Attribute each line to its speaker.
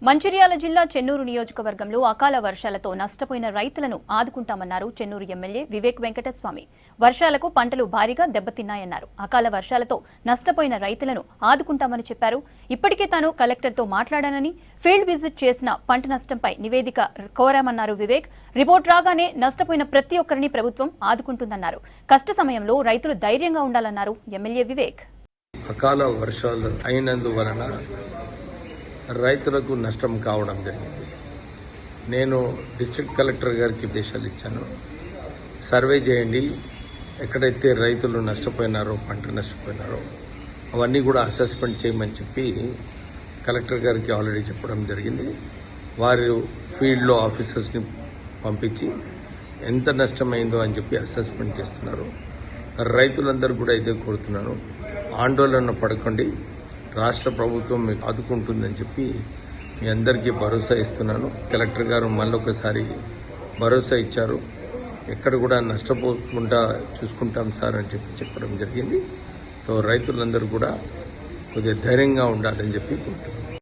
Speaker 1: మంచిర్యాల జిల్లా చెన్నూరు నియోజకవర్గంలో అకాల వర్షాలతో నష్టపోయిన రైతులను ఆదుకుంటామన్నారు చెన్నూరు ఎమ్మెల్యే వివేక్ వెంకటస్వామి. వర్షాలకు పంటలు భారీగా దెబ్బతిన్నాయన్నారు. అకాల వర్షాలతో నష్టపోయిన రైతులను ఆదుకుంటామని చెప్పారు. ఇప్పటికే తాను కలెక్టర్తో మాట్లాడానని, ఫీల్డ్ విజిట్ చేసిన పంట నష్టంపై నివేదిక కోరామన్నారు వివేక్. రిపోర్ట్ రాగానే నష్టపోయిన ప్రతి ఒక్కరిని ప్రభుత్వం ఆదుకుంటుందన్నారు. కష్ట సమయంలో రైతులు ధైర్యంగా ఉండాలన్నారు ఎమ్మెల్యే వివేక్.
Speaker 2: అకాల వర్షాలు అయినందువలన రైతులకు నష్టం కావడం జరిగింది. నేను డిస్ట్రిక్ట్ కలెక్టర్ గారికి ఆదేశాలు ఇచ్చాను. సర్వే చేయండి, ఎక్కడైతే రైతులు నష్టపోయినారో, పంట నష్టపోయినారో అవన్నీ కూడా అసెస్మెంట్ చేయమని చెప్పి కలెక్టర్ గారికి ఆల్రెడీ చెప్పడం జరిగింది. వారు ఫీల్డ్లో ఆఫీసర్స్ని పంపించి ఎంత నష్టమైందో అని చెప్పి అసెస్మెంట్ చేస్తున్నారు. రైతులందరూ కూడా ఇదే కోరుతున్నాను, ఆందోళన పడకండి, రాష్ట్ర ప్రభుత్వం మీకు ఆదుకుంటుందని చెప్పి మీ అందరికీ భరోసా ఇస్తున్నాను. కలెక్టర్ గారు మళ్ళొకసారి భరోసా ఇచ్చారు. ఎక్కడ కూడా నష్టపోకుండా చూసుకుంటాం సార్ అని చెప్పి చెప్పడం జరిగింది. సో రైతులందరూ కూడా కొద్దిగా ధైర్యంగా ఉండాలని చెప్పి కోరుతున్నాను.